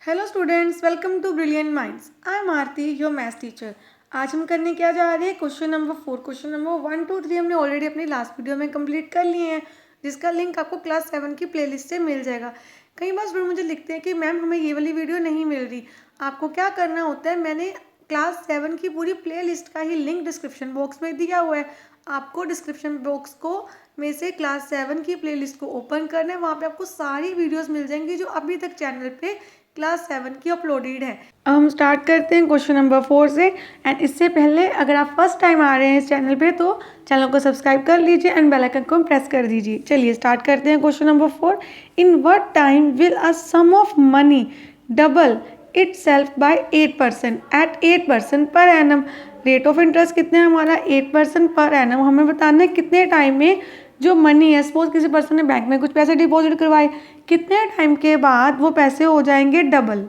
Hello students, welcome to Brilliant Minds. I am Aarti, your maths teacher. आज हम करने क्या जा रहे हैं? Question number 4। क्वेश्चन नंबर 1, 2, 3 हमने ऑलरेडी अपनी लास्ट वीडियो में कंप्लीट कर लिए हैं, जिसका लिंक आपको क्लास 7 की प्लेलिस्ट से मिल जाएगा। कई बार स्टूडेंट मुझे लिखते हैं कि मैम हमें ये वाली वीडियो नहीं मिल रही। आपको क्या करना होता है, मैंने क्लास 7 की पूरी प्ले लिस्ट का ही लिंक डिस्क्रिप्शन बॉक्स में दिया हुआ है। आपको डिस्क्रिप्शन बॉक्स को में से क्लास 7 की प्लेलिस्ट को ओपन करना है। वहाँ पे आपको सारी वीडियोस मिल जाएंगी जो अभी तक चैनल पे क्लास 7 की अपलोडेड है। अब हम स्टार्ट करते हैं क्वेश्चन नंबर 4 से। एंड इससे पहले अगर आप फर्स्ट टाइम आ रहे हैं इस चैनल पे तो चैनल को सब्सक्राइब कर लीजिए एंड बेल आइकन को प्रेस कर दीजिए। चलिए स्टार्ट करते हैं question number 4। In what time will a sum of money double itself by 8% at 8% per annum. Rate of interest कितने है हमारा? 8% पर एनम। हमें बताना है कितने टाइम में जो मनी है, सपोज किसी पर्सन ने बैंक में कुछ पैसे डिपॉजिट करवाए, कितने टाइम के बाद वो पैसे हो जाएंगे डबल।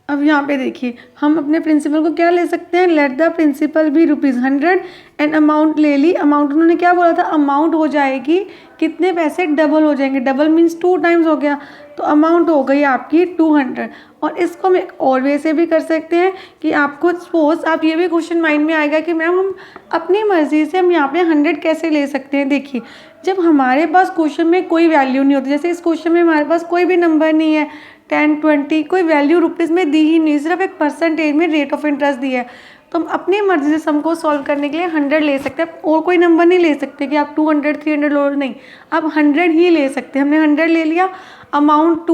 अब यहाँ पे देखिए, हम अपने प्रिंसिपल को क्या ले सकते हैं? लेट द प्रिंसिपल भी ₹100 एंड अमाउंट ले ली। अमाउंट उन्होंने क्या बोला था? अमाउंट हो जाएगी, कितने पैसे डबल हो जाएंगे। डबल मीन्स 2 टाइम्स हो गया, तो अमाउंट हो गई आपकी 200। और इसको हम एक और वे से भी कर सकते हैं कि आपको सपोज आप ये भी क्वेश्चन माइंड में आएगा कि मैम हम अपनी मर्जी से हम यहाँ पे 100 कैसे ले सकते हैं। देखिए, जब हमारे पास क्वेश्चन में कोई वैल्यू नहीं होती, जैसे इस क्वेश्चन में हमारे पास कोई भी नंबर नहीं है, 10, 20 कोई वैल्यू रुपीज़ में दी ही नहीं, सिर्फ एक परसेंटेज में रेट ऑफ इंटरेस्ट दी है, तो हम अपनी मर्जी से सम को सॉल्व करने के लिए 100 ले सकते हैं। और कोई नंबर नहीं ले सकते कि आप 200, 300 लो, नहीं, आप 100 ही ले सकते हैं। हमने 100 ले लिया। अमाउंट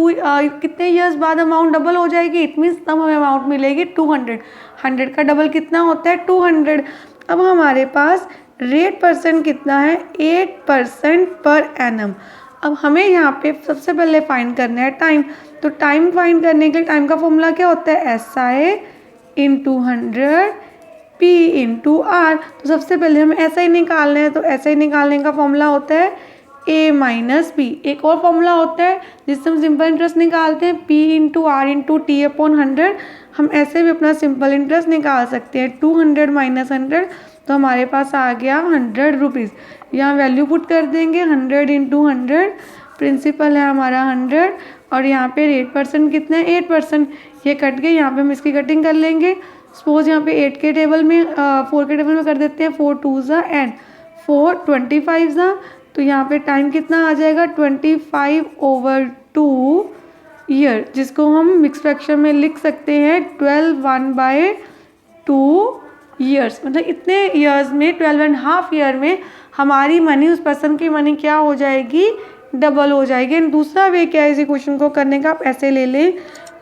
कितने ईयर्स बाद अमाउंट डबल हो जाएगी? इट मीन्स तब हमें अमाउंट मिलेगी 200। 100 का डबल कितना होता है? 200। अब हमारे पास रेट परसेंट कितना है? 8% पर एनम। अब हमें यहाँ पे सबसे पहले फाइंड करना है टाइम। तो टाइम फाइंड करने के लिए टाइम का फॉर्मूला क्या होता है? SI into 100 P into R. तो सबसे पहले हमें SI निकालना है, तो SI निकालने का फॉर्मूला होता है A माइनस P। एक और फॉर्मूला होता है जिससे हम सिंपल इंटरेस्ट निकालते हैं, P into R into T upon 100। हम ऐसे भी अपना सिंपल इंटरेस्ट निकाल सकते हैं, 200 माइनस 100, तो हमारे पास आ गया 100 रुपीज़। यहाँ वैल्यू पुट कर देंगे, 100 इंटू 100, प्रिंसिपल है हमारा 100 और यहाँ पे रेट परसेंट कितना है? 8%। ये कट गए, यहाँ पे हम इसकी कटिंग कर लेंगे। सपोज यहाँ पे 8 के टेबल में 4 के टेबल में कर देते हैं, 4 2 ज़ा एंड 4 25 ज़ा, तो यहाँ पे टाइम कितना आ जाएगा? 25/2 ईयर, जिसको हम मिक्स फ्रैक्शन में लिख सकते हैं 12 1/2 ईयर्स। मतलब इतने ईयर्स में, 12.5 ईयर में हमारी मनी, उस पर्सन की मनी क्या हो जाएगी? डबल हो जाएगी। एंड दूसरा वे क्या है इसी क्वेश्चन को करने का? आप ऐसे ले लें,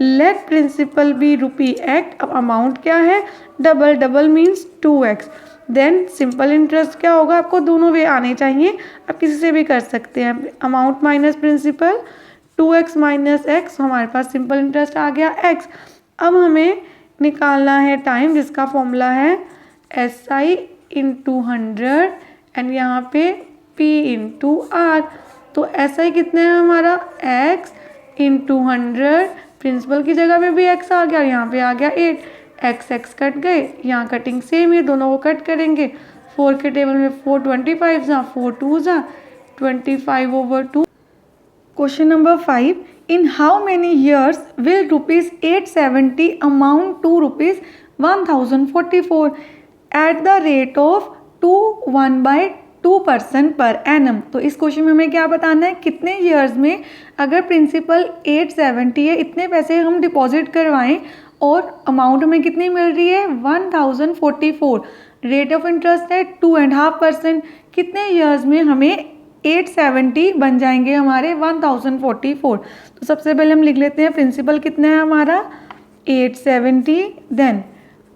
लेट प्रिंसिपल बी ₹X। अब अमाउंट क्या है? Double. Double means 2x। Then simple interest क्या होगा? आपको दोनों वे आने चाहिए, आप किसी से भी कर सकते हैं। Amount minus principal, 2x minus x, हमारे पास सिंपल इंटरेस्ट आ गया x। अब हमें निकालना है टाइम, जिसका फॉर्मूला है SI इंटू 100 एंड यहाँ पे P इंटू आर। तो SI कितना है हमारा? x इंटू 100, प्रिंसिपल की जगह पे भी x आ गया, यहाँ पे आ गया 8। x कट गए, यहाँ कटिंग सेम है, दोनों को कट करेंगे। 4 के टेबल में 4 25 ज़ा, 4 2 ज़ा, 25/2। Question number 5, in how many years will ₹870 amount to ₹1044 at the rate of 1/2% per annum. तो इस क्वेश्चन में हमें क्या बताना है? कितने ईयर्स में अगर प्रिंसिपल 870 है, इतने पैसे हम डिपॉजिट करवाएं और अमाउंट हमें कितनी मिल रही है? 1044। रेट ऑफ इंटरेस्ट है 2.5%। कितने ईयर्स में हमें 870 बन जाएंगे हमारे 1044? तो सबसे पहले हम लिख लेते हैं प्रिंसिपल कितना है हमारा? 870। देन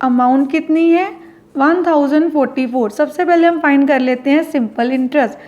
अमाउंट कितनी है? 1044। सबसे पहले हम फाइंड कर लेते हैं simple interest.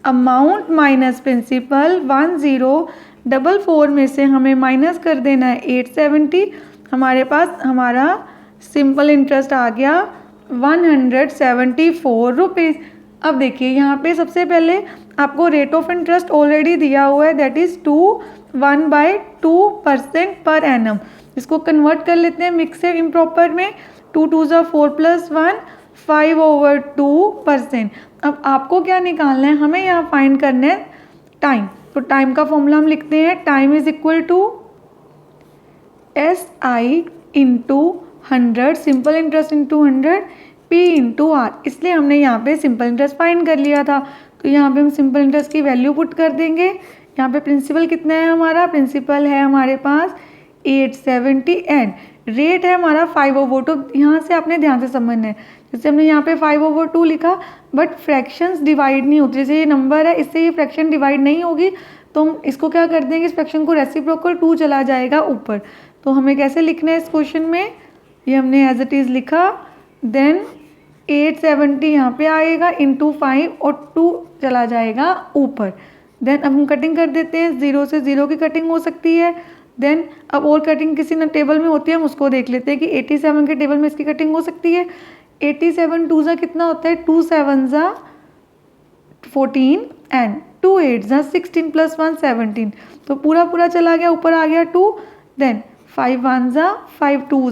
Amount minus principal, 1044 में से हमें माइनस कर देना है 870। हमारे पास हमारा सिंपल इंटरेस्ट आ गया 174 रुपीज़। अब देखिए, यहाँ पे सबसे पहले आपको रेट ऑफ इंटरेस्ट ऑलरेडी दिया हुआ है, दैट इज़ 1/2% पर एनम। इसको कन्वर्ट कर लेते हैं मिक्सिव इम्प्रॉपर में, 2 2 ज़ा 4 + 1, 5/2%। अब आपको क्या निकालना है? हमें यहाँ फाइंड करना है टाइम। तो टाइम का फॉर्मूला हम लिखते हैं, time is equal to SI into 100, simple interest into 100, P into R। इसलिए हमने यहाँ पे सिंपल इंटरेस्ट फाइंड कर लिया था। तो यहाँ पे हम सिंपल इंटरेस्ट की वैल्यू पुट कर देंगे। यहाँ पे प्रिंसिपल कितना है हमारा, प्रिंसिपल है हमारे पास 870 एंड रेट है हमारा 5/2। यहाँ से आपने ध्यान से समझना है, जैसे हमने यहाँ पे 5/2 लिखा, बट फ्रैक्शंस डिवाइड नहीं होती। जैसे ये नंबर है, इससे ये फ्रैक्शन डिवाइड नहीं होगी, तो हम इसको क्या कर देंगे, इस फ्रैक्शन को रेसिप्रोकल 2 चला जाएगा ऊपर। तो हमें कैसे लिखना है इस क्वेश्चन में, ये हमने एज इट इज़ लिखा, देन 870 यहाँ पे आएगा इंटू 5 और 2 चला जाएगा ऊपर। देन अब हम कटिंग कर देते हैं, 0 से 0 की कटिंग हो सकती है। देन अब और कटिंग किसी न टेबल में होती है, हम उसको देख लेते हैं कि 87 के टेबल में इसकी कटिंग हो सकती है। 87 2 कितना होता है, 2 7 14 एंड 2 8 16 प्लस 1 17। तो पूरा पूरा चला गया, ऊपर आ गया 2। देन 5 1 5 2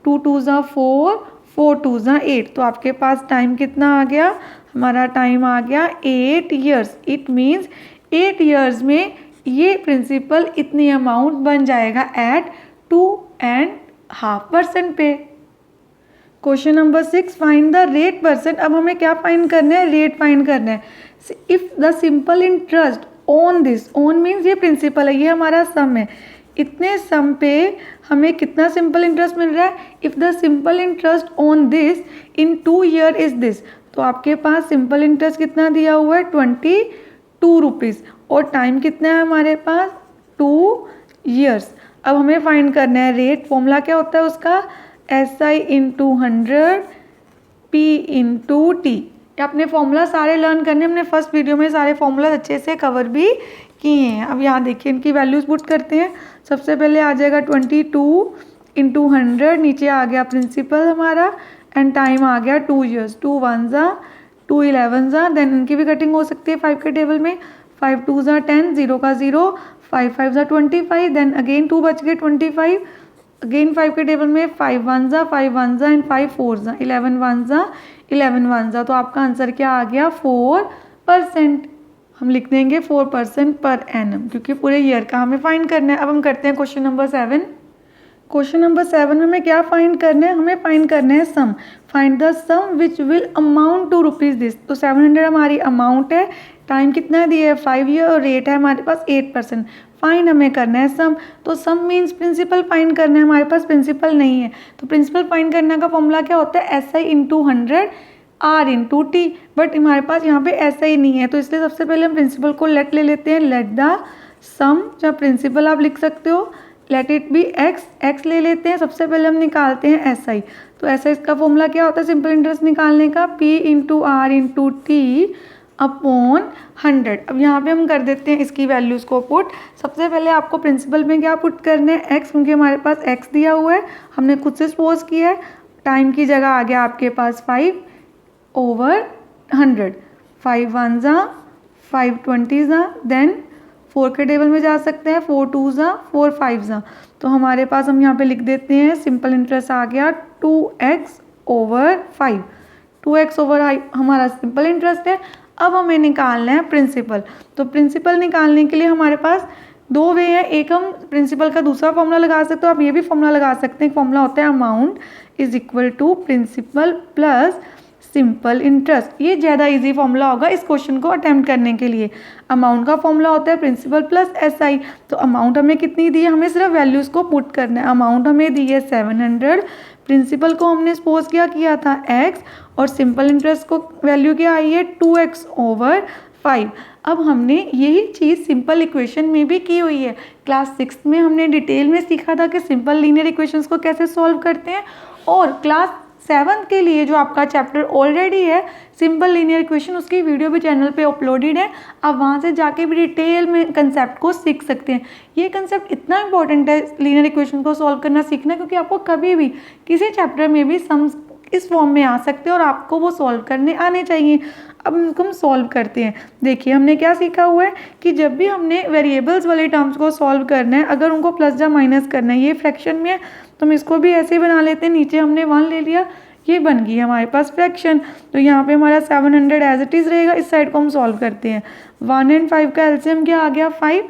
2 2 4 4 2 8। तो आपके पास टाइम कितना आ गया, हमारा टाइम आ गया 8 ईयर्स। इट मीन्स 8 ईयर्स में ये प्रिंसिपल इतनी अमाउंट बन जाएगा एट 2.5% पे। Question number 6, find the rate percent. अब हमें क्या फाइंड करना है, रेट फाइंड करना है। If the simple interest on this, on means ये प्रिंसिपल है, ये हमारा सम है, इतने सम पे हमें कितना सिंपल इंटरेस्ट मिल रहा है। If the simple interest on this in 2 year is this, तो आपके पास सिंपल इंटरेस्ट कितना दिया हुआ है, 22 रुपीज़, और टाइम कितना है हमारे पास, 2 ईयर्स। अब हमें फाइंड करना है रेट। फॉर्मूला क्या होता है उसका, SI into 100 P into T. अपने फॉर्मूला सारे लर्न करने, हमने फर्स्ट वीडियो में सारे फॉर्मूला अच्छे से कवर भी किए हैं। अब यहाँ देखिए इनकी वैल्यूज पुट करते हैं। सबसे पहले आ जाएगा 22 इंटू 100, नीचे आ गया प्रिंसिपल हमारा, एंड टाइम आ गया 2 ईयर्स। 2 1 2 11 देन इनकी भी कटिंग हो सकती है 5 के टेबल में। 5 2 10, 0 का 0, 5 5 25, देन अगेन 2 बच गए 25, अगेन 5 के टेबल में 5 1 एंड 5 4 11 1 तो आपका आंसर क्या आ गया, 4%। हम लिख देंगे 4% पर एनम, क्योंकि पूरे ईयर का हमें फाइंड करना है। अब हम करते हैं क्वेश्चन नंबर 7। क्वेश्चन नंबर 7 में हमें क्या फाइंड करना है, हमें फाइंड करना है sum. Find the sum which will amount to rupees this. तो 700 हमारी अमाउंट है, टाइम कितना दिया है 5 ईयर, और रेट है हमारे पास 8%। फाइंड हमें करना है सम। तो सम मीन्स प्रिंसिपल फाइंड करना है, हमारे पास प्रिंसिपल नहीं है। तो प्रिंसिपल फाइंड करने का फॉर्मूला क्या होता है, SI into 100 R into T. But हमारे पास यहाँ पे SI नहीं है, तो इसलिए सबसे पहले हम प्रिंसिपल को लेट ले लेते हैं। लेट द सम, जब प्रिंसिपल आप लिख सकते हो, लेट इट बी x ले लेते हैं। सबसे पहले हम निकालते हैं SI। तो SI का फॉर्मूला क्या होता है सिंपल इंटरेस्ट निकालने का, P into R into T upon 100। अब यहाँ पे हम कर देते हैं इसकी वैल्यूज़ को पुट। सबसे पहले आपको प्रिंसिपल में क्या पुट करना है, x, क्योंकि हमारे पास x दिया हुआ है, हमने खुद से सपोज किया है। टाइम की जगह आ गया आपके पास 5/100, 5 1 5 20 देन 4 के टेबल में जा सकते हैं, 4 2 4 5 तो हमारे पास हम यहाँ पे लिख देते हैं सिंपल इंटरेस्ट आ गया 2x/5। 2x/5 हमारा सिंपल इंटरेस्ट है। अब हमें निकालना है प्रिंसिपल। तो प्रिंसिपल निकालने के लिए हमारे पास 2 वे हैं। एक हम प्रिंसिपल का दूसरा फॉर्मूला लगा सकते हो, आप ये भी फॉर्मूला लगा सकते हैं। फॉर्मूला होता है amount is equal to principal plus simple interest. ये ज़्यादा इजी फॉर्मूला होगा इस क्वेश्चन को अटेम्प्ट करने के लिए। अमाउंट का फॉर्मूला होता है प्रिंसिपल प्लस SI। तो अमाउंट हमें कितनी दी है, हमें सिर्फ वैल्यूज़ को पुट करना है। अमाउंट हमें दी है 700, प्रिंसिपल को हमने सपोज किया था x, और सिंपल इंटरेस्ट को वैल्यू क्या आई है 2x/5। अब हमने यही चीज़ सिंपल इक्वेशन में भी की हुई है। क्लास 6 में हमने डिटेल में सीखा था कि सिंपल लीनियर इक्वेशंस को कैसे सॉल्व करते हैं, और क्लास 7 के लिए जो आपका चैप्टर ऑलरेडी है सिंपल लीनियर इक्वेशन, उसकी वीडियो भी चैनल पे अपलोडेड है। आप वहाँ से जाके भी डिटेल में कंसेप्ट को सीख सकते हैं। ये कंसेप्ट इतना इंपॉर्टेंट है लीनियर इक्वेशन को सॉल्व करना सीखना, क्योंकि आपको कभी भी किसी चैप्टर में भी सम्स इस फॉर्म में आ सकते हैं और आपको वो सॉल्व करने आने चाहिए। अब इनको हम सॉल्व करते हैं। देखिए हमने क्या सीखा हुआ है कि जब भी हमने वेरिएबल्स वाले टर्म्स को सॉल्व करना है, अगर उनको प्लस या माइनस करना है, ये फ्रैक्शन में है तो हम इसको भी ऐसे ही बना लेते हैं। नीचे हमने 1 ले लिया, ये बन गई हमारे पास फ्रैक्शन। तो यहाँ पे हमारा 700 एज इट इज़ रहेगा। इस साइड को हम सॉल्व करते हैं। 1 और 5 का एलसीएम क्या आ गया 5।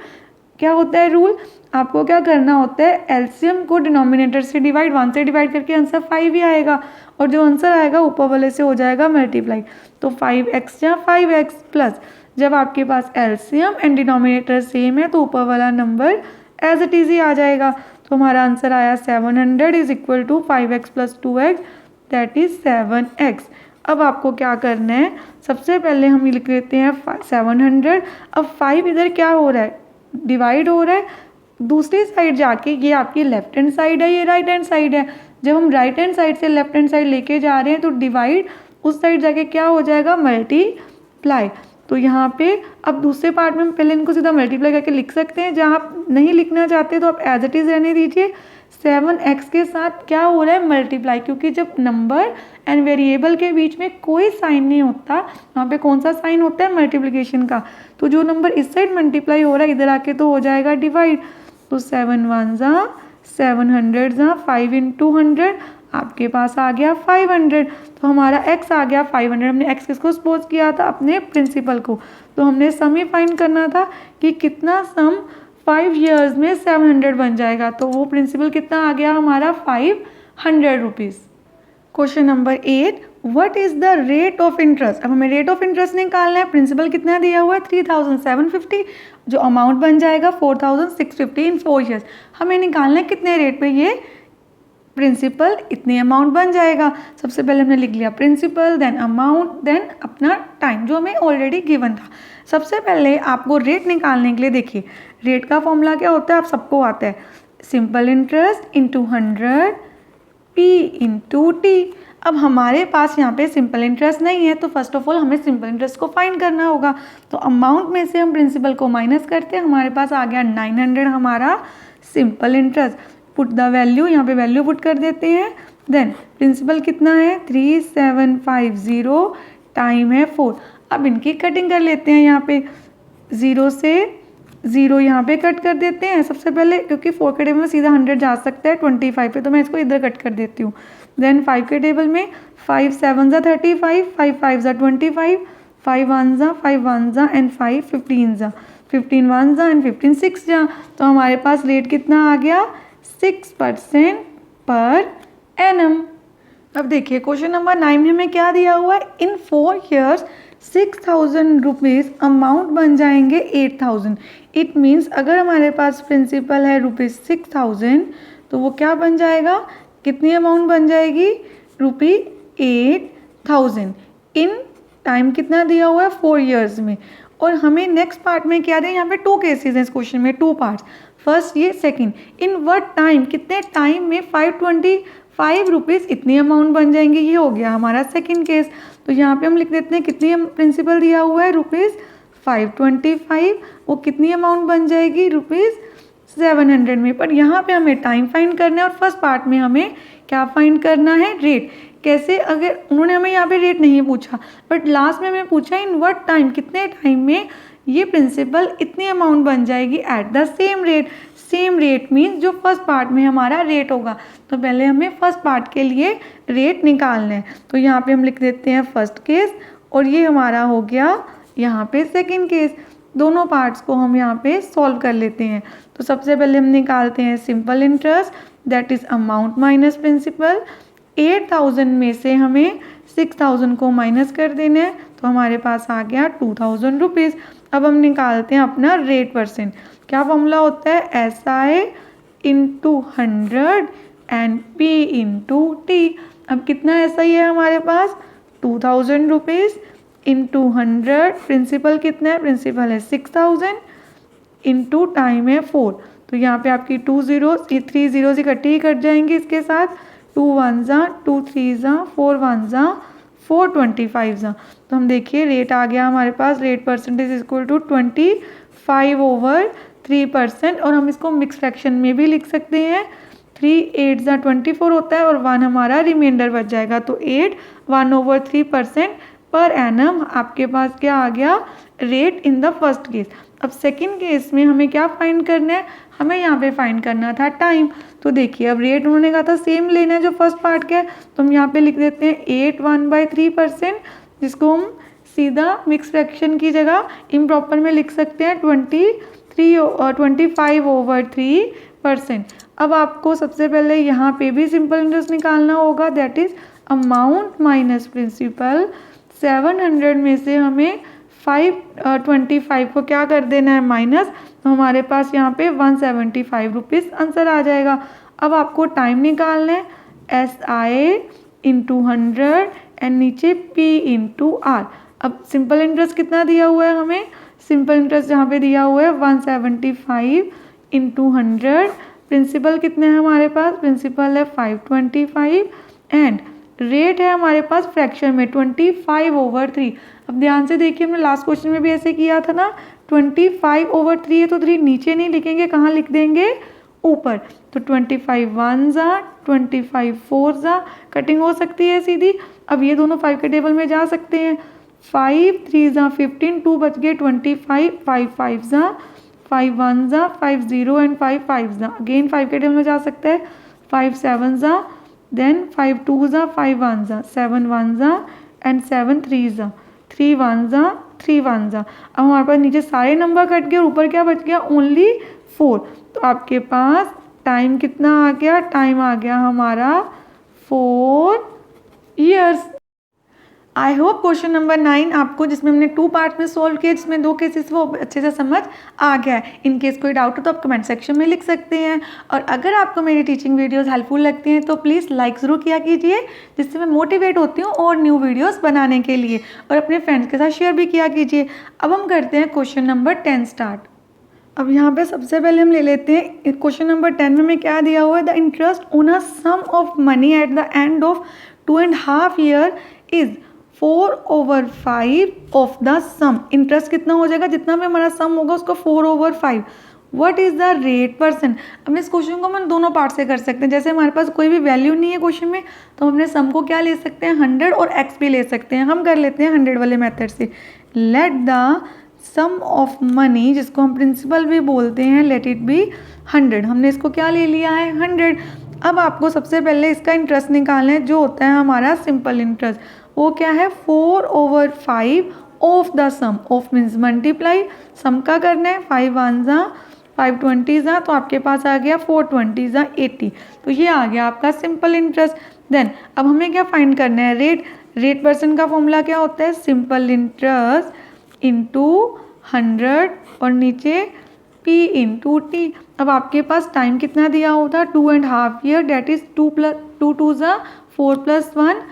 क्या होता है रूल, आपको क्या करना होता है, एलसीएम को डिनोमिनेटर से डिवाइड, 1 से डिवाइड करके आंसर 5 ही आएगा और जो आंसर आएगा ऊपर वाले से हो जाएगा मल्टीप्लाई। तो 5x या 5x प्लस, जब आपके पास एलसीएम एंड डिनोमिनेटर सेम है तो ऊपर वाला नंबर एज इट इज ही आ जाएगा। तो हमारा आंसर आया 700 is equal to 5x plus 2x that is 7x। अब आपको क्या करना है, सबसे पहले हम लिख लेते हैं 700। अब 5 इधर क्या हो रहा है, डिवाइड हो रहा है, दूसरी साइड जाके ये आपकी लेफ्ट हैंड साइड है, ये राइट हैंड साइड है। जब हम राइट हैंड साइड से लेफ्ट हैंड साइड लेके जा रहे हैं तो डिवाइड उस साइड जाके क्या हो जाएगा, मल्टीप्लाई। तो यहाँ पे अब दूसरे पार्ट में हम पहले इनको सीधा मल्टीप्लाई करके लिख सकते हैं, जहाँ आप नहीं लिखना चाहते तो आप एज इट इज़ रहने दीजिए। 7x के साथ क्या हो रहा है, मल्टीप्लाई, क्योंकि जब नंबर एंड वेरिएबल के बीच में कोई साइन नहीं होता, वहाँ पे कौन सा साइन होता है, मल्टीप्लिकेशन का। तो जो नंबर इस साइड मल्टीप्लाई हो रहा है इधर आके तो हो जाएगा डिवाइड। तो 7 1 जा 700 जा 5 इंटू 100 आपके पास आ गया 500। तो हमारा x आ गया 500। हमने x किसको सपोज किया था, अपने प्रिंसिपल को। तो हमने सम ही फाइंड करना था कि कितना सम 5 ईयर्स में 700 बन जाएगा। तो वो प्रिंसिपल कितना आ गया हमारा, 500 rupees. Question number 8, what is the rate of interest. अब हमें रेट ऑफ इंटरेस्ट निकालना है। प्रिंसिपल कितना दिया हुआ है, 3750, जो अमाउंट बन जाएगा 4650 इन 4 ईयर्स। हमें निकालना है कितने रेट पे ये प्रिंसिपल इतने अमाउंट बन जाएगा। सबसे पहले हमने लिख लिया प्रिंसिपल, देन अमाउंट, देन अपना टाइम जो हमें ऑलरेडी गिवन था। सबसे पहले आपको रेट निकालने के लिए देखिए, रेट का फॉर्मूला क्या होता है, आप सबको आता है, simple interest into 100 p into T. अब हमारे पास यहाँ पे सिंपल इंटरेस्ट नहीं है तो फर्स्ट ऑफ ऑल हमें सिंपल इंटरेस्ट को फाइंड करना होगा। तो अमाउंट में से हम प्रिंसिपल को माइनस करते हैं, हमारे पास आ गया 900 हमारा simple interest. Put the value, यहाँ पे वैल्यू पुट कर देते हैं। देन प्रिंसिपल कितना है 3750, टाइम है 4। अब इनकी कटिंग कर लेते हैं, यहाँ पे 0 से 0 यहाँ पे कट कर देते हैं सबसे पहले, क्योंकि 4 के टेबल में सीधा 100 जा सकता है 25 पे, तो मैं इसको इधर कट कर देती हूँ। देन 5 के टेबल में 5 7 जा 35, 5 5 जा 25, 5 1 जा 5 1 जा एंड 5 15 जा 15 1 जा एंड 15 6 जा। तो हमारे पास रेट कितना आ गया, 6% पर एनम। अब देखिए क्वेश्चन नंबर 9 में हमें क्या दिया हुआ है, इन 4 ईयर्स 6000 रुपीज़ अमाउंट बन जाएंगे 8000। इट मीन्स अगर हमारे पास प्रिंसिपल है रुपीज़ 6000 तो वो क्या बन जाएगा, कितनी अमाउंट बन जाएगी, ₹8000। इन टाइम कितना दिया हुआ है, 4 ईयर्स में। और हमें नेक्स्ट पार्ट में क्या दें, यहाँ पे 2 केसेस हैं इस क्वेश्चन में, 2 पार्ट्स। फर्स्ट ये, सेकंड इन व्हाट टाइम, कितने टाइम में 525 रुपीज़ इतनी अमाउंट बन जाएंगी, ये हो गया हमारा सेकंड केस। तो यहाँ पे हम लिख देते हैं कितनी प्रिंसिपल दिया हुआ है, ₹525, वो कितनी अमाउंट बन जाएगी, ₹700 में। पर यहाँ पे हमें टाइम फाइंड करना है और फर्स्ट पार्ट में हमें क्या फाइंड करना है, रेट। कैसे, अगर उन्होंने हमें यहाँ पे रेट नहीं पूछा बट लास्ट में हमें पूछा इन व्हाट टाइम, कितने टाइम में ये प्रिंसिपल इतनी अमाउंट बन जाएगी at the same rate. Same rate means जो फर्स्ट पार्ट में हमारा रेट होगा। तो पहले हमें फर्स्ट पार्ट के लिए रेट निकालना है। तो यहाँ पे हम लिख देते हैं फर्स्ट केस और ये हमारा हो गया यहाँ पे सेकंड केस। दोनों पार्ट्स को हम यहाँ पे सॉल्व कर लेते हैं। तो सबसे पहले हम निकालते हैं simple interest, that is amount minus principal. 8000 में से हमें 6000 को माइनस कर देना है, तो हमारे पास आ गया 2000 रुपीज़। अब हम निकालते हैं अपना रेट परसेंट। क्या फॉर्मूला होता है, SI into 100 and P into T. अब कितना SI है हमारे पास, 2000 रुपीज़ इंटू 100, प्रिंसिपल कितना है, प्रिंसिपल है 6000 इंटू टाइम है 4। तो यहाँ पे आपकी 2 zeros, ये 3 zeros इकट्ठी ही कट जाएंगे इसके साथ, 2 1 जा 2 3 जा 4 1 जा 425 जा। तो हम देखिए रेट आ गया हमारे पास, रेट परसेंटेज इक्वल टू 25/3%। और हम इसको मिक्स फ्रैक्शन में भी लिख सकते हैं, 3 8 जा 24 होता है और 1 हमारा रिमाइंडर बच जाएगा। तो 8 1/3% पर एनम आपके पास क्या आ गया, rate in the first case. अब सेकंड केस में हमें क्या फाइंड करना है, हमें यहाँ पे फाइंड करना था टाइम। तो देखिए अब रेट उन्होंने कहा था सेम लेना है जो फर्स्ट पार्ट का है, तो हम यहाँ पे लिख देते हैं 8 1/3%, जिसको हम सीधा मिक्स फ्रैक्शन की जगह इम्प्रॉपर में लिख सकते हैं 25/3%। अब आपको सबसे पहले यहाँ पे भी सिंपल इंटरेस्ट निकालना होगा, that is amount minus principal. 700 में से हमें 525 को क्या कर देना है माइनस, तो हमारे पास यहाँ पे 175 रुपीज़ आंसर आ जाएगा। अब आपको टाइम निकालना है, SI इंटू 100 एंड नीचे P इंटू R। अब सिंपल इंटरेस्ट कितना दिया हुआ है हमें, सिंपल इंटरेस्ट यहाँ पे दिया हुआ है 175 इंटू 100। प्रिंसिपल कितने हैं हमारे पास, प्रिंसिपल है 525 एंड रेट है हमारे पास फ्रैक्शन में 25/3। अब ध्यान से देखिए, हमने लास्ट क्वेश्चन में भी ऐसे किया था ना, 25/3 है तो 3 नीचे नहीं लिखेंगे, कहाँ लिख देंगे, ऊपर। तो 25 1 जा, 25 4 जा, कटिंग हो सकती है सीधी। अब ये दोनों 5 के टेबल में जा सकते हैं, 5 3 जा 15, 2 बच गए 25, 5 5 जा, 5 1 जा, 5 0 एंड 5 5 जा, अगेन 5 के टेबल में जा सकता है, 5 7 जा, देन 5 2 जा, 5 1 जा, 7 1 जा एंड 7 3 जा, 3 1 जा, 3 1 जा। अब हमारे पास नीचे सारे नंबर कट गए, ऊपर क्या बच गया, ओनली 4। तो आपके पास टाइम कितना आ गया, टाइम आ गया हमारा 4 years. I hope question number 9 आपको, जिसमें हमने 2 पार्ट में सोल्व किए, जिसमें 2 केसेस वो अच्छे से समझ आ गया है। इन केस कोई डाउट हो तो आप कमेंट सेक्शन में लिख सकते हैं। और अगर आपको मेरी टीचिंग वीडियोस हेल्पफुल लगती हैं तो प्लीज़ लाइक ज़रूर किया कीजिए, जिससे मैं मोटिवेट होती हूँ और न्यू वीडियोज़ बनाने के लिए, और अपने फ्रेंड्स के साथ शेयर भी किया कीजिए। अब हम करते हैं क्वेश्चन नंबर 10 स्टार्ट। अब यहाँ पे सबसे पहले हम ले लेते हैं क्वेश्चन नंबर 10 में क्या दिया हुआ है, the interest on a sum of money at the end of 2.5 year is 4/5 of the sum. Interest कितना हो जाएगा, जितना भी हमारा सम होगा उसको 4/5। What is the rate percent. अब इस क्वेश्चन को हम दोनों पार्ट से कर सकते हैं। जैसे हमारे पास कोई भी वैल्यू नहीं है क्वेश्चन में, तो हम अपने सम को क्या ले सकते हैं, 100 और x भी ले सकते हैं। हम कर लेते हैं 100 वाले मेथड से। Let the sum of money, जिसको हम प्रिंसिपल भी बोलते हैं, लेट इट बी 100। हमने इसको क्या ले लिया है, 100। अब आपको सबसे पहले इसका इंटरेस्ट निकालना है, जो होता है हमारा सिंपल इंटरेस्ट। वो क्या है, 4/5 of the sum. Of means multiply, sum का करना है, 5 1 जा, 5 20 जा, तो आपके पास आ गया 4 20 जा 80। तो ये आ गया आपका सिंपल इंटरेस्ट। देन अब हमें क्या फाइंड करना है, रेट। रेट परसेंट का फॉर्मूला क्या होता है, सिंपल इंटरेस्ट इंटू 100 और नीचे P इंटू T। अब आपके पास टाइम कितना दिया होता, 2.5 ईयर, डेट इज 2 2 जा 4 + 1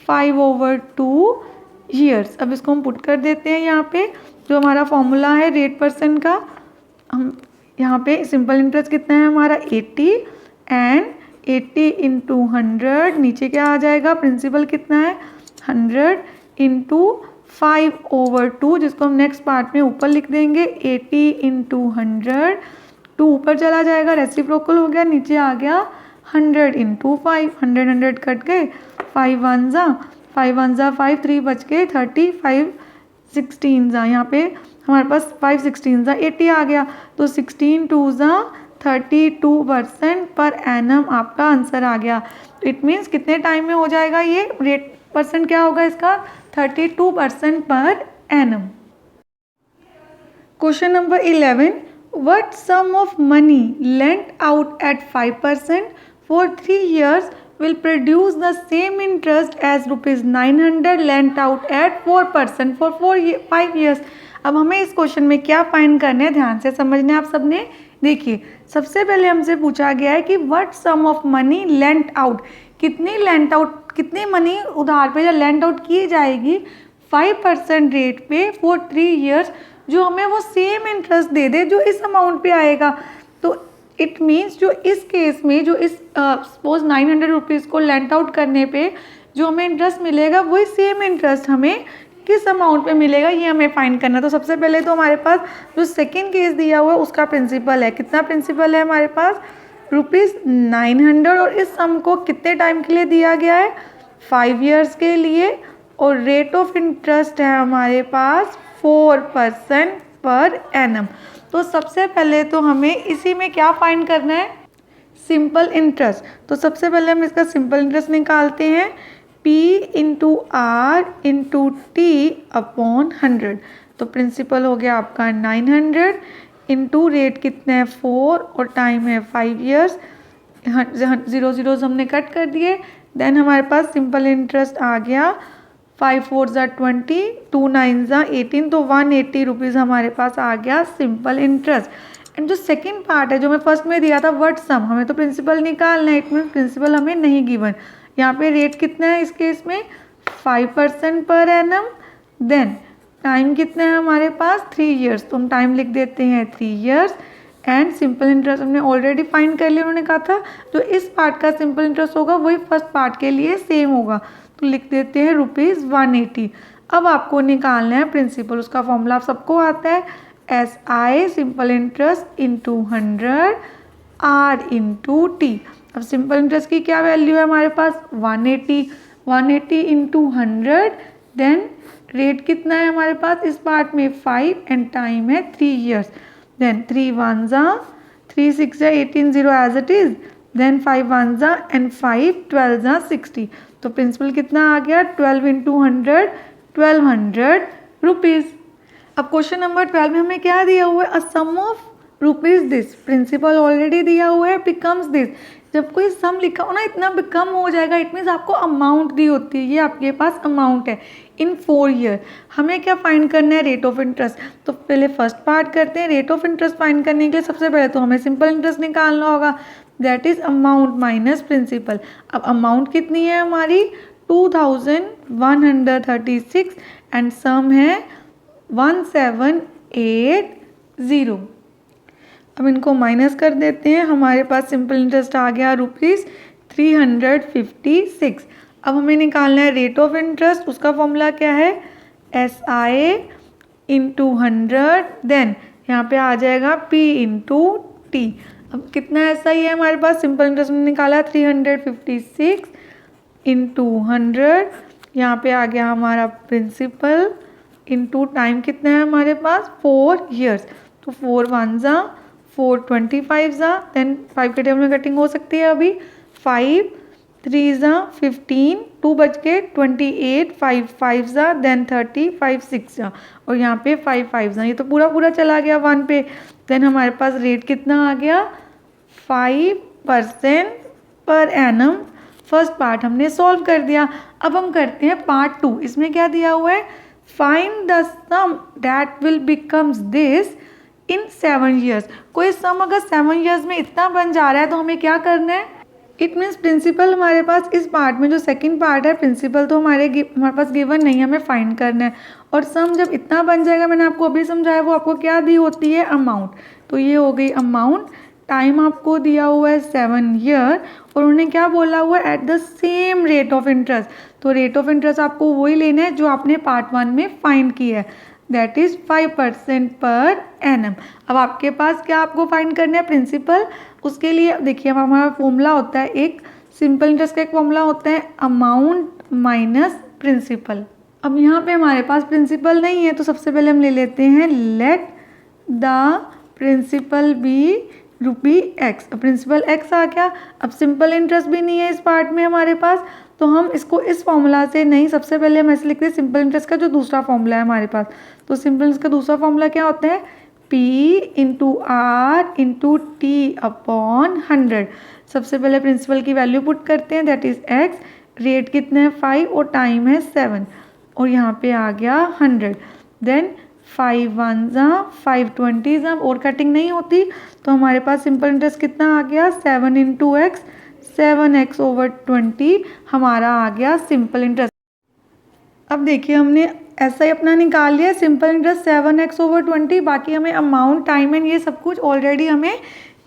5/2 ईयर्स। अब इसको हम पुट कर देते हैं यहाँ पे, जो हमारा फॉर्मूला है रेट परसेंट का। हम यहाँ पे सिंपल इंटरेस्ट कितना है हमारा 80 एंड 80 इंटू 100, नीचे क्या आ जाएगा, प्रिंसिपल कितना है 100 इंटू 5/2, जिसको हम नेक्स्ट पार्ट में ऊपर लिख देंगे 80 इंटू 100। 2 ऊपर चला जाएगा, रेसिप्रोकल हो गया, नीचे आ गया 100 इंटू 5। 100 100 कट गए, 5 1 जा, 5 1 जा 5, 3 बच गए 30, 5 16 जा, यहाँ पे हमारे पास 5 16 जा 80 आ गया। तो 16 2 जा 32% पर एनम आपका आंसर आ गया। इट मीन्स कितने टाइम में हो जाएगा ये, रेट परसेंट क्या होगा इसका, 32% per annum. Question number 11, what sum of money lent out at 5% for 3 years will produce the same interest as ₹900 lent out at 4% for 5 years। अब हमें इस क्वेश्चन में क्या फाइंड करना है, ध्यान से समझना है आप सबने। देखिए, सबसे पहले हमसे पूछा गया है कि what sum of money lent out, कितनी लेंट आउट, कितनी मनी उधार पे या लेंट आउट की जाएगी 5% रेट पे फॉर 3 ईयर्स, जो हमें वो सेम इंटरेस्ट दे दे जो इस अमाउंट पे आएगा। तो इट मीन्स जो इस केस में, जो इस सपोज 900 रुपीज़ को लेंट आउट करने पे जो हमें इंटरेस्ट मिलेगा, वही सेम इंटरेस्ट हमें किस अमाउंट पे मिलेगा, ये हमें फाइंड करना। तो सबसे पहले तो हमारे पास जो सेकेंड केस दिया हुआ है उसका प्रिंसिपल है, कितना प्रिंसिपल है हमारे पास, ₹900, और इस सम को कितने टाइम के लिए दिया गया है, 5 ईयर्स के लिए, और रेट ऑफ इंटरेस्ट है हमारे पास 4% पर एनम। तो सबसे पहले तो हमें इसी में क्या फाइंड करना है, सिंपल इंटरेस्ट। तो सबसे पहले हम इसका सिंपल इंटरेस्ट निकालते हैं, P into R into T upon 100। तो प्रिंसिपल हो गया आपका 900 इनटू रेट कितना है 4 और टाइम है 5 ईयर्स। 0 0 हमने कट कर दिए। देन हमारे पास सिंपल इंटरेस्ट आ गया 5 4 ज़ा 20, 2 9 ज़ा 18, तो 180 रुपीज़ हमारे पास आ गया सिंपल इंटरेस्ट। एंड जो सेकंड पार्ट है जो मैं फर्स्ट में दिया था व्हाट सम, हमें तो प्रिंसिपल निकालना है, इट मीन प्रिंसिपल हमें नहीं गिवन। यहाँ पे रेट कितना है इस केस में 5% पर एनम। देन टाइम कितना है हमारे पास 3 ईयर्स, तो हम टाइम लिख देते हैं 3 ईयर्स। एंड सिंपल इंटरेस्ट हमने ऑलरेडी फाइंड कर लिया, उन्होंने कहा था जो इस पार्ट का सिंपल इंटरेस्ट होगा वही फर्स्ट पार्ट के लिए सेम होगा, तो लिख देते हैं ₹180। अब आपको निकालना है प्रिंसिपल, उसका फॉर्मूला आप सबको आता है SI simple interest into 100 R into T. अब सिंपल इंटरेस्ट की क्या वैल्यू है हमारे पास 180 इंटू 100। देन रेट कितना है हमारे पास इस पार्ट में 5 एंड टाइम है 3 ईयर्स। देन 3 1 ज़ा 3 6 ज़ा 18 0 एज इट इज़। देन 5 1 ज़ा एंड 5 12 ज़ा 60, तो प्रिंसिपल कितना आ गया 12 इंटू 100 1200 रुपीज़। अब क्वेश्चन नंबर 12 में हमें क्या दिया हुआ है a sum of rupees this, principal already दिया हुआ है बिकम्स दिस। जब कोई सम लिखा हो ना इतना बिकम हो जाएगा, इट मीन्स आपको अमाउंट दी होती है, ये आपके पास अमाउंट है इन 4 ईयर। हमें क्या फाइंड करना है रेट ऑफ इंटरेस्ट, तो पहले फर्स्ट पार्ट करते हैं। रेट ऑफ इंटरेस्ट फाइंड करने के लिए सबसे पहले तो हमें सिंपल इंटरेस्ट निकालना होगा, that is amount minus principal. अब अमाउंट कितनी है हमारी 2136 एंड सम है 1780। अब इनको माइनस कर देते हैं, हमारे पास सिंपल इंटरेस्ट आ गया ₹356। अब हमें निकालना है रेट ऑफ इंटरेस्ट, उसका फॉर्मूला क्या है SI इंटू 100। देन यहाँ पे आ जाएगा P इंटू टी। अब कितना SI है हमारे पास, सिंपल इंटरेस्ट में निकाला 356 इंटू 100। यहाँ पे आ गया हमारा प्रिंसिपल इंटू टाइम कितना है हमारे पास 4 ईयर्स, तो 4 1 ज़ा 4 25 ज़ा, देन 5 के टेबल में कटिंग हो सकती है अभी, 5 3 ज़ा 15, 2 बच के 28, 5 5 ज़ा, देन 30, 5 6 ज़ा, और यहाँ पे 5 5 ज़ा, ये तो पूरा चला गया 1 पे। देन हमारे पास रेट कितना आ गया 5% पर एनम। फर्स्ट पार्ट हमने सॉल्व कर दिया। अब हम करते हैं पार्ट 2। इसमें क्या दिया हुआ है find the sum that will becomes this in 7 years. कोई सम अगर 7 ईयर्स में इतना बन जा रहा है तो हमें क्या करना है, इट मीन्स प्रिंसिपल हमारे पास इस पार्ट में जो सेकंड पार्ट है प्रिंसिपल तो हमारे पास गिवन नहीं है, हमें फाइंड करना है। और सम जब इतना बन जाएगा, मैंने आपको अभी समझाया, वो आपको क्या दी होती है अमाउंट, तो ये हो गई अमाउंट। टाइम आपको दिया हुआ है 7 ईयर और उन्होंने क्या बोला हुआ है at the same rate of interest, तो रेट ऑफ इंटरेस्ट आपको वही लेना है जो आपने पार्ट 1 में फाइंड किया है, दैट इज़ 5% पर एनम। अब आपके पास क्या आपको फाइंड करना है प्रिंसिपल, उसके लिए देखिए हमारा फॉर्मूला होता है एक सिंपल इंटरेस्ट का एक फॉर्मूला होता है अमाउंट माइनस प्रिंसिपल। अब यहाँ पे हमारे पास प्रिंसिपल नहीं है तो सबसे पहले हम ले लेते हैं let the principal be ₹x। Principal x आ गया। अब सिंपल इंटरेस्ट भी नहीं है इस पार्ट में हमारे पास, तो हम इसको इस फॉर्मूला से नहीं, सबसे पहले हम ऐसे लिखते हैं सिंपल इंटरेस्ट का जो दूसरा फॉर्मूला है हमारे पास, तो सिंपल इंटरेस्ट का दूसरा फॉर्मूला क्या होता है P into R into T upon 100। सबसे पहले प्रिंसिपल की वैल्यू पुट करते हैं दैट इज़ x, रेट कितने हैं 5 और टाइम है 7 और यहाँ पे आ गया 100। देन 5 1 ज़ा 5 20 ज़ा, और कटिंग नहीं होती तो हमारे पास सिंपल इंटरेस्ट कितना आ गया 7 इंटू एक्स, 7x ओवर 20 हमारा आ गया सिंपल इंटरेस्ट। अब देखिए हमने ऐसा ही अपना निकाल लिया सिंपल इंटरेस्ट 7x ओवर 20, बाकी हमें अमाउंट टाइम एंड ये सब कुछ ऑलरेडी हमें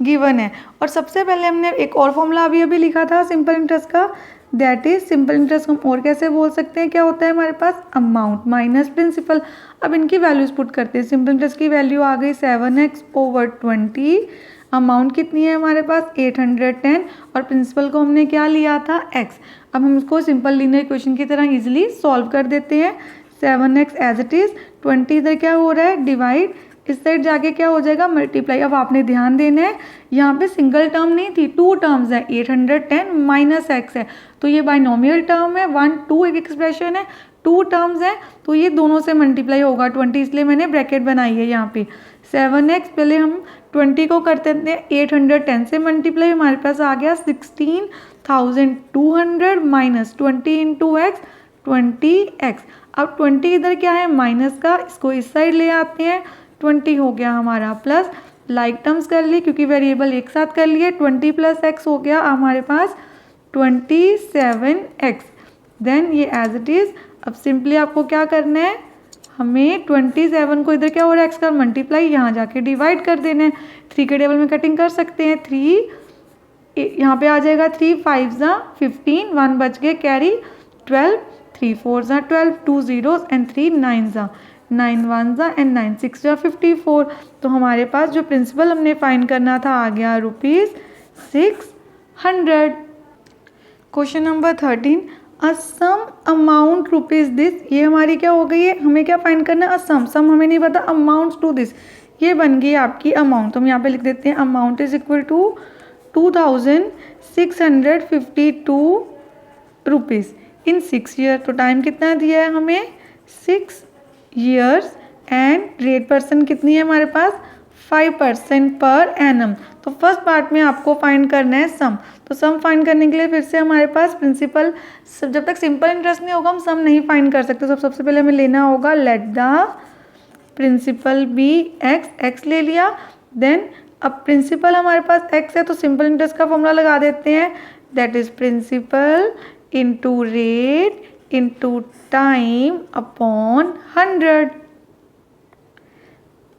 गिवन है। और सबसे पहले हमने एक और फॉर्मूला अभी लिखा था सिंपल इंटरेस्ट का, दैट इज सिंपल इंटरेस्ट हम और कैसे बोल सकते हैं, क्या होता है हमारे पास अमाउंट माइनस प्रिंसिपल। अब इनकी वैल्यूज पुट करते हैं, सिंपल इंटरेस्ट की वैल्यू आ गई 7x ओवर 20, अमाउंट कितनी है हमारे पास 810 और प्रिंसिपल को हमने क्या लिया था x। अब हम इसको सिंपल लीनियर इक्वेशन की तरह इजीली सॉल्व कर देते हैं। 7x एज इट इज़, 20 इधर क्या हो रहा है डिवाइड, इस साइड जाके क्या हो जाएगा मल्टीप्लाई। अब आपने ध्यान देना है यहाँ पे सिंगल टर्म नहीं थी, 2 टर्म्स है, 810 माइनस एक्स है, तो ये बाइनोमियल टर्म है, 1 2 एक एक्सप्रेशन है, 2 टर्म्स है तो ये दोनों से मल्टीप्लाई होगा 20, इसलिए मैंने ब्रैकेट बनाई है यहाँ पे। 7x, पहले हम 20 को करते थे 810 से मल्टीप्लाई, हमारे पास आ गया 16,200 माइनस 20 इंटू एक्स 20x। अब 20 इधर क्या है माइनस का, इसको इस साइड ले आते हैं, 20 हो गया हमारा प्लस, लाइक टर्म्स कर ली क्योंकि वेरिएबल एक साथ कर लिए, 20 प्लस x हो गया हमारे पास 27x। देन ये एज इट इज़। अब सिंपली आपको क्या करना है, हमें 27 को इधर क्या हो रहा है x का मल्टीप्लाई, यहाँ जाके डिवाइड कर देना है। 3 के टेबल में कटिंग कर सकते हैं, 3 यहाँ पे आ जाएगा, 3 5 ज़ा 15, 1 बच गए कैरी 12, 3 4 ज़ा 12, 2 zeros एंड 3 9 ज़ा 9 1 ज़ा एंड 9 6 ज़ा 54। तो हमारे पास जो प्रिंसिपल हमने फाइंड करना था आ गया ₹600। Question number 13, a sum amount rupees this, ये हमारी क्या हो गई है, हमें क्या फाइंड करना है, सम हमें नहीं पता, अमाउंट टू दिस, ये बन गई आपकी अमाउंट। तो हम यहाँ पे लिख देते हैं amount is equal to 2652 rupees in 6 year. तो टाइम कितना दिया है हमें 6 ईयर्स एंड रेट परसेंट कितनी है हमारे पास 5% पर एनम। तो फर्स्ट पार्ट में आपको फाइंड करना है सम। तो सम फाइंड करने के लिए फिर से हमारे पास प्रिंसिपल, जब तक सिंपल इंटरेस्ट नहीं होगा हम सम नहीं फाइंड कर सकते। तो सबसे पहले हमें लेना होगा let the principal be X ले लिया। देन अब प्रिंसिपल हमारे पास एक्स है तो सिंपल इंटरेस्ट का फॉर्मूला लगा देते हैं, that is principal into rate into time upon 100।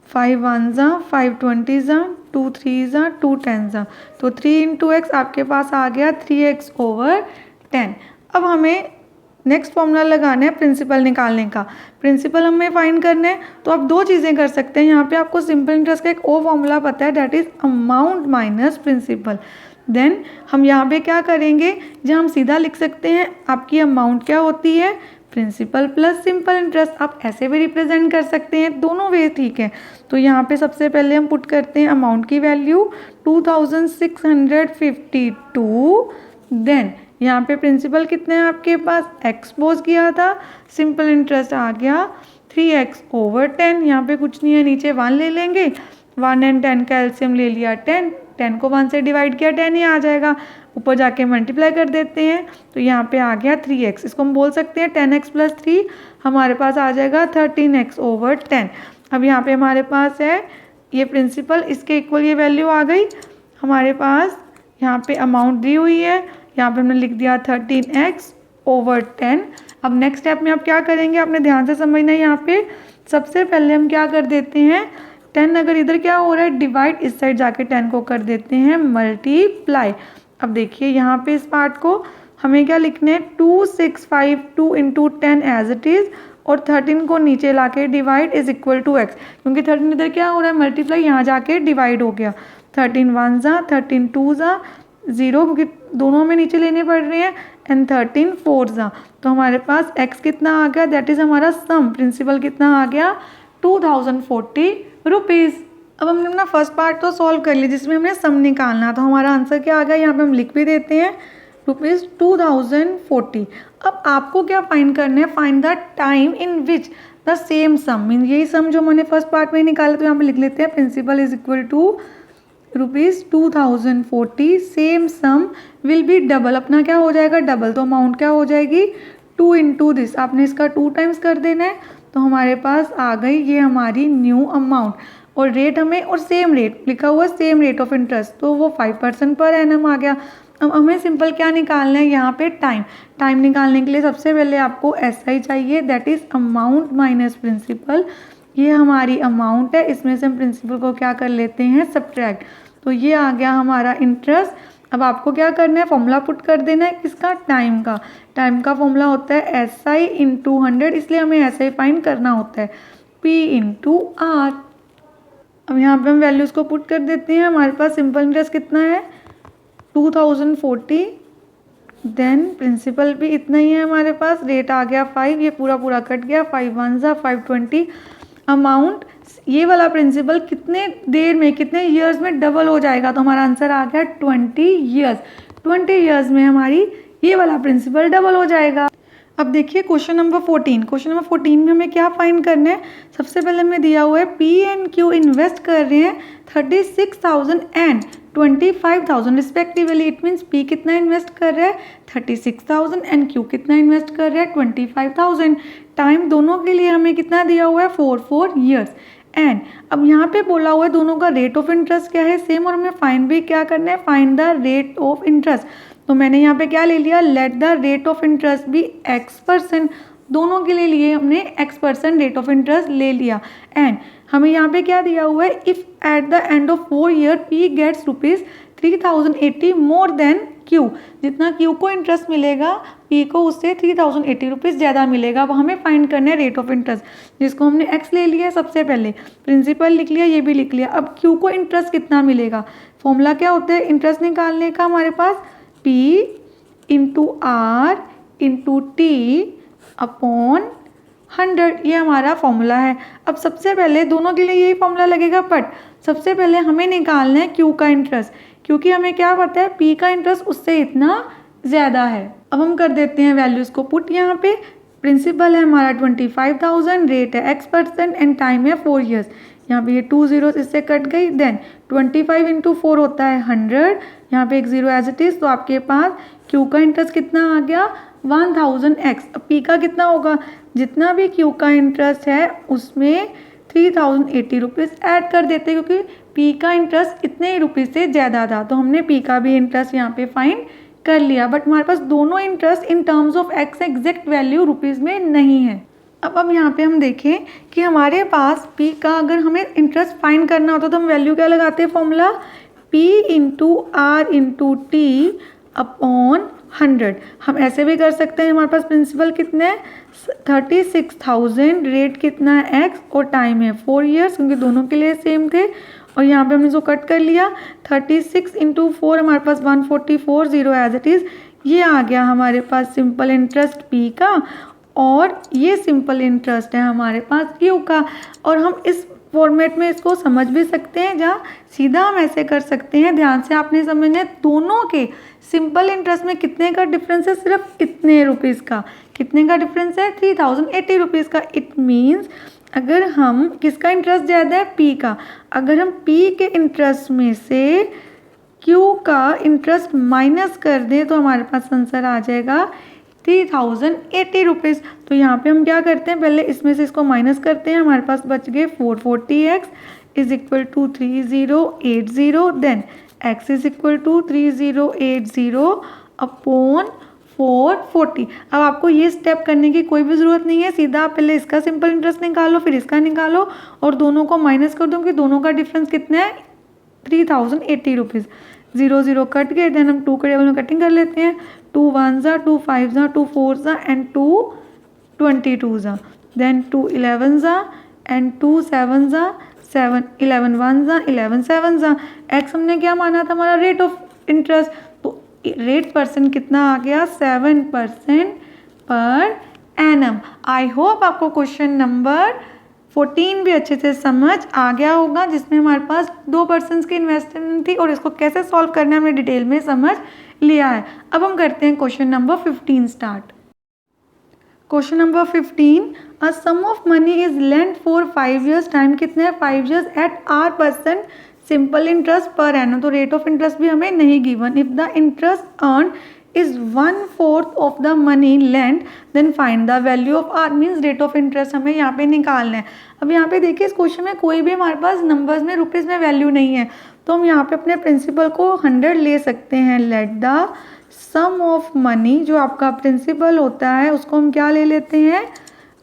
5 1 ज़ा 5 20 ज़ा 2 3 ज़ा 2 10 ज़ा, तो 3 इंटू एक्स आपके पास आ गया 3x ओवर 10। अब हमें नेक्स्ट फॉर्मूला लगाना है प्रिंसिपल निकालने का। प्रिंसिपल हमें फाइंड करना है तो आप दो चीज़ें कर सकते हैं, यहाँ पे आपको सिंपल इंटरेस्ट का एक और फॉर्मूला पता है, that is amount minus principal. Then हम यहाँ पे क्या करेंगे, जहाँ हम सीधा लिख सकते हैं आपकी अमाउंट क्या होती है प्रिंसिपल प्लस सिंपल इंटरेस्ट, आप ऐसे भी रिप्रेजेंट कर सकते हैं, दोनों वे ठीक है। तो यहाँ पे सबसे पहले हम पुट करते हैं अमाउंट की वैल्यू 2652। देन यहाँ पे प्रिंसिपल कितने हैं आपके पास, एक्सपोज किया था, सिंपल इंटरेस्ट आ गया 3x ओवर 10। यहाँ पे कुछ नहीं है, नीचे 1 ले लेंगे, 1 एंड 10 का एलसीएम ले लिया 10, 10 को 1 से डिवाइड किया 10 ही आ जाएगा, ऊपर जाके मल्टीप्लाई कर देते हैं तो यहाँ पे आ गया 3x। इसको हम बोल सकते हैं 10x प्लस 3 हमारे पास आ जाएगा 13x ओवर 10। अब यहाँ पे हमारे पास है ये प्रिंसिपल, इसके इक्वल ये वैल्यू आ गई हमारे पास। यहाँ पे अमाउंट दी हुई है, यहाँ पे हमने लिख दिया 13x ओवर 10। अब नेक्स्ट स्टेप में आप क्या करेंगे, आपने ध्यान से समझना है। यहाँ पे सबसे पहले हम क्या कर देते हैं, 10 अगर इधर क्या हो रहा है डिवाइड, इस साइड जाके 10 को कर देते हैं मल्टीप्लाई। अब देखिए यहाँ पे इस पार्ट को हमें क्या लिखना है 2652 इंटू 10 एज इट इज़, और 13 को नीचे लाके divide is equal to X, क्योंकि 13 इधर क्या हो रहा है मल्टीप्लाई, यहाँ जाके डिवाइड हो गया। 13 1 ज़ा 13 2 ज़ा 0, क्योंकि दोनों में नीचे लेने पड़ रहे हैं, एंड 13 4 ज़ा। तो हमारे पास x कितना आ गया, दैट इज़ हमारा सम प्रिंसिपल कितना आ गया 2040 रुपीज़। अब हमने अपना फर्स्ट पार्ट तो सॉल्व कर लिया जिसमें हमें सम निकालना था। हमारा आंसर क्या आ गया, यहाँ पे हम लिख भी देते हैं ₹2040। अब आपको क्या फाइंड करना है, find the time in which the same sum, mean यही सम जो मैंने फर्स्ट पार्ट में निकाला, तो यहाँ पे लिख लेते हैं principal is equal to ₹2040, same sum will be double, अपना क्या हो जाएगा डबल, तो अमाउंट क्या हो जाएगी 2 इंटू दिस, आपने इसका 2 टाइम्स कर देना है। तो हमारे पास आ गई ये हमारी न्यू अमाउंट, और रेट हमें, और सेम रेट लिखा हुआ है, सेम रेट ऑफ इंटरेस्ट, तो वो 5% पर एनम आ गया। अब हमें सिंपल क्या निकालना है, यहाँ पे टाइम निकालने के लिए सबसे पहले आपको SI चाहिए, that is amount minus principal. ये हमारी अमाउंट है, इसमें से हम प्रिंसिपल को क्या कर लेते हैं सब्ट्रैक्ट, तो ये आ गया हमारा इंटरेस्ट। अब आपको क्या करना है, फॉर्मूला पुट कर देना है किसका, टाइम का फॉर्मूला होता है SI इंटू 100, इसलिए हमें SI फाइंड करना होता है P इंटू R। अब यहाँ पे हम वैल्यूज़ को पुट कर देते हैं, हमारे पास सिंपल इंटरेस्ट कितना है 2040, देन प्रिंसिपल भी इतना ही है हमारे पास, रेट आ गया 5, ये पूरा कट गया, 5 1 ज़ा 520। अमाउंट, ये वाला प्रिंसिपल कितने देर में, कितने ईयर्स में डबल हो जाएगा, तो हमारा आंसर आ गया 20 ईयर्स। 20 ईयर्स में हमारी ये वाला प्रिंसिपल डबल हो जाएगा। अब देखिए क्वेश्चन नंबर 14। क्वेश्चन नंबर 14 में हमें क्या फाइंड करना है। सबसे पहले हमें दिया हुआ है पी एंड क्यू इन्वेस्ट कर रहे हैं 36,000 and 25,000 respectively. It means P कितना इन्वेस्ट कर रहा है 36,000 एंड क्यू कितना इन्वेस्ट कर रहा है 25,000। टाइम दोनों के लिए हमें कितना दिया हुआ है 4 ईयर्स। एंड अब यहाँ पे बोला हुआ है दोनों का रेट ऑफ इंटरेस्ट क्या है सेम, और हमें फाइंड भी क्या करना है, find the rate of interest. तो मैंने यहाँ पे क्या ले लिया, let the rate of interest भी x%। दोनों के लिए लिए हमने x% रेट ऑफ इंटरेस्ट ले लिया। एंड हमें यहाँ पे क्या दिया हुआ है, if at the end of 4 year P gets ₹3080 more than Q. जितना क्यू को इंटरेस्ट मिलेगा पी को उससे 3080 रुपीज़ ज़्यादा मिलेगा। अब हमें फाइंड करना है रेट ऑफ इंटरेस्ट, जिसको हमने एक्स ले लिया सबसे पहले, प्रिंसिपल लिख लिया, ये भी लिख लिया। अब क्यू को इंटरेस्ट कितना मिलेगा, फॉर्मूला क्या होता है इंटरेस्ट निकालने का हमारे पास, P into R into T upon 100, ये हमारा फॉर्मूला है। अब सबसे पहले दोनों के लिए यही फॉर्मूला लगेगा, बट सबसे पहले हमें निकालना है क्यू का इंटरेस्ट, क्योंकि हमें क्या पता है पी का इंटरेस्ट उससे इतना ज़्यादा है। अब हम कर देते हैं वैल्यूज़ को पुट। यहाँ पे प्रिंसिपल है हमारा 25,000, रेट है x% एंड टाइम है 4 ईयर्स। यहाँ पे ये 2 जीरो इससे कट गई, देन 25 इंटू 4 होता है 100, यहाँ पे एक जीरो एज इट इज़। तो आपके पास क्यू का इंटरेस्ट कितना आ गया 1000x। अब पी का कितना होगा, जितना भी क्यू का इंटरेस्ट है उसमें 3080 रुपीज़ ऐड कर देते, क्योंकि पी का इंटरेस्ट इतने ही रुपीज़ से ज़्यादा था। तो हमने पी का भी इंटरेस्ट यहाँ पे फाइंड कर लिया, बट हमारे पास दोनों interest in terms of x exact value rupees में नहीं है। अब यहाँ पे हम देखें कि हमारे पास पी का अगर हमें इंटरेस्ट फाइंड करना होता तो हम वैल्यू क्या लगाते हैं, formula P into R into T upon 100। हम ऐसे भी कर सकते हैं, हमारे पास प्रिंसिपल कितने हैं 36,000, रेट कितना है x और टाइम है 4 ईयर्स, क्योंकि दोनों के लिए सेम थे। और यहाँ पे हमने जो कट कर लिया 36 इंटू 4 हमारे पास 144, जीरो एज इट इज़। ये आ गया हमारे पास सिंपल इंटरेस्ट पी का, और ये सिंपल इंटरेस्ट है हमारे पास क्यू का। और हम इस फॉर्मेट में इसको समझ भी सकते हैं, जहाँ सीधा हम ऐसे कर सकते हैं। ध्यान से आपने समझना है दोनों के सिंपल इंटरेस्ट में कितने का डिफरेंस है, सिर्फ इतने रुपीज़ का। कितने का डिफरेंस है 3080 रुपीज़ का। इट मीन्स अगर हम किसका इंटरेस्ट ज़्यादा है पी का, अगर हम पी के इंटरेस्ट में से क्यू का इंटरेस्ट माइनस कर दें तो हमारे पास आंसर आ जाएगा 3080 रुपीज़। तो यहाँ पे हम क्या करते हैं, पहले इसमें से इसको माइनस करते हैं, हमारे पास बच गए 440x is equal to 3080, then x is equal to 3080 upon 440। अब आपको ये स्टेप करने की कोई भी ज़रूरत नहीं है, सीधा आप पहले इसका सिंपल इंटरेस्ट निकालो, फिर इसका निकालो और दोनों को माइनस कर दो, क्योंकि दोनों का डिफरेंस कितना है 3080 रुपीज़। जीरो जीरो कट गए, देन हम 2 के टेबल में कटिंग कर लेते हैं। 2 1 जा, 2 5 जा, 2 4 जा एंड 2 22 जा, देन 2 11 जा एंड 2 7 जा, 7 11 1 जा, 11 7 जा। एक्स हमने क्या माना था, हमारा रेट ऑफ इंटरेस्ट, तो रेट परसेंट कितना आ गया 7% पर एनम। आई होप आपको क्वेश्चन नंबर 14 भी अच्छे से समझ आ गया होगा, जिसमें हमारे पास 2% की इन्वेस्टमेंट थी और इसको कैसे सॉल्व करना है हमने डिटेल में समझ लिया है। अब हम करते हैं question number 15 start. Question number 15, a sum of money is lent for 5 years, time कितने हैं 5 years at R% simple interest per annum. तो रेट ऑफ इंटरेस्ट भी हमें नहीं given. If the interest earn is 1/4 of the money lent, then find the value of R, means rate of interest हमें यहाँ पे निकालना है। अब यहाँ पे देखिए इस क्वेश्चन में कोई भी हमारे पास नंबर्स में रुपीज़ में वैल्यू नहीं है, तो हम यहाँ पे अपने प्रिंसिपल को 100 ले सकते हैं। Let the sum of money, जो आपका प्रिंसिपल होता है उसको हम क्या ले लेते हैं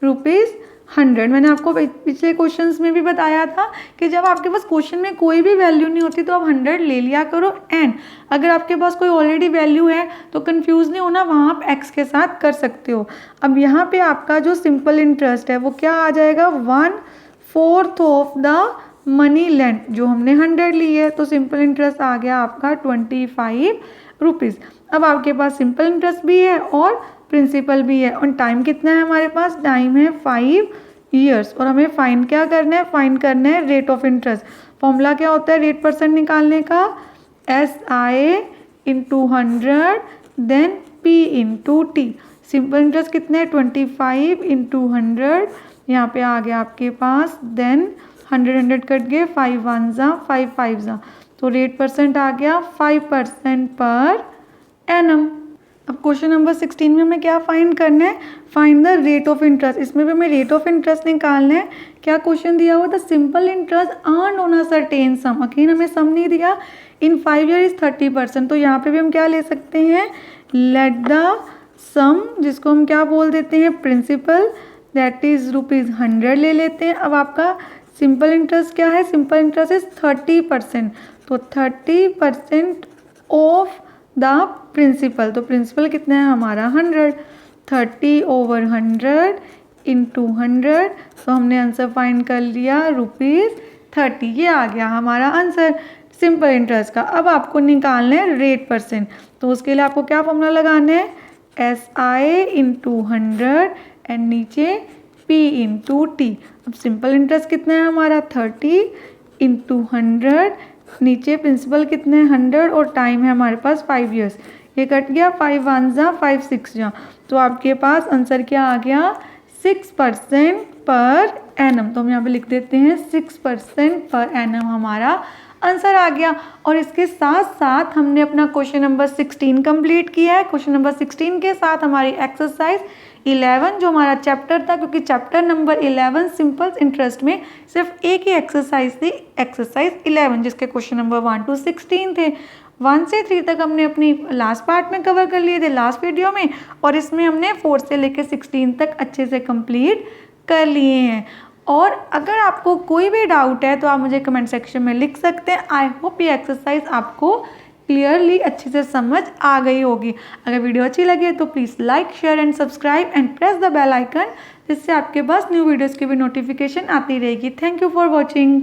₹100। मैंने आपको पिछले क्वेश्चंस में भी बताया था कि जब आपके पास क्वेश्चन में कोई भी वैल्यू नहीं होती तो आप 100 ले लिया करो, एंड अगर आपके पास कोई ऑलरेडी वैल्यू है तो कंफ्यूज नहीं होना, वहाँ आप एक्स के साथ कर सकते हो। अब यहाँ पे आपका जो सिंपल इंटरेस्ट है वो क्या आ जाएगा 1/4 ऑफ द मनी लेंट, जो हमने 100 ली है, तो सिंपल इंटरेस्ट आ गया आपका 25 रुपीज़। अब आपके पास सिंपल इंटरेस्ट भी है और प्रिंसिपल भी है, और टाइम कितना है हमारे पास, टाइम है 5 ईयर्स। और हमें फाइंड क्या करना है, फाइंड करना है रेट ऑफ इंटरेस्ट। फॉर्मूला क्या होता है रेट परसेंट निकालने का, SI into 100 then P into T. Simple interest कितना है 25 इंटू 100, यहाँ पे आ गया आपके पास, देन 100 कट गए, 5 1 जा 5 5 जा, तो रेट परसेंट आ गया 5% पर एनम। अब क्वेश्चन नंबर 16 में हमें क्या फाइंड करना है, find the rate of interest. इसमें भी हमें रेट ऑफ इंटरेस्ट निकालना है। क्या क्वेश्चन दिया हुआ था, simple interest earn on a certain some, again हमें सम नहीं दिया, इन 5 ईयर इज 30%, तो यहाँ पे भी हम क्या ले सकते हैं, लेट द सम, जिसको हम क्या बोल देते हैं, प्रिंसिपल, दैट इज ₹100 ले लेते हैं। अब आपका सिंपल इंटरेस्ट क्या है, सिंपल इंटरेस्ट इज 30%, तो 30% ऑफ द प्रिंसिपल, तो प्रिंसिपल कितना है हमारा 100, 30/100 इंटू 100, तो हमने आंसर फाइंड कर लिया ₹30। ये आ गया हमारा आंसर सिंपल इंटरेस्ट का। अब आपको निकालना है रेट परसेंट, तो उसके लिए आपको क्या फॉर्मूला लगाना है, SI इंटू 100 एंड नीचे P इंटू T। अब सिंपल इंटरेस्ट कितना है हमारा 30 इंटू 100, नीचे प्रिंसिपल कितने हैं 100 और टाइम है हमारे पास 5 ईयर्स, ये कट गया 5 1 जा 5 6 जा, तो आपके पास आंसर क्या आ गया 6% पर एनम। तो हम यहाँ पे लिख देते हैं 6% पर एनम हमारा आंसर आ गया। और इसके साथ साथ हमने अपना क्वेश्चन नंबर 16 कंप्लीट किया है। क्वेश्चन नंबर 16 के साथ हमारी एक्सरसाइज 11 जो हमारा चैप्टर था, क्योंकि चैप्टर नंबर 11 सिंपल इंटरेस्ट में सिर्फ एक ही एक्सरसाइज थी, एक्सरसाइज 11, जिसके क्वेश्चन नंबर 1 to 16 थे। 1 से 3 तक हमने अपनी लास्ट पार्ट में कवर कर लिए थे लास्ट वीडियो में, और इसमें हमने 4 से लेकर 16 तक अच्छे से कंप्लीट कर लिए हैं। और अगर आपको कोई भी डाउट है तो आप मुझे कमेंट सेक्शन में लिख सकते हैं। आई होप ये एक्सरसाइज आपको क्लियरली अच्छे से समझ आ गई होगी। अगर वीडियो अच्छी लगे तो please like share and subscribe and press the bell icon, जिससे आपके पास न्यू वीडियोज़ की भी नोटिफिकेशन आती रहेगी। Thank you for watching.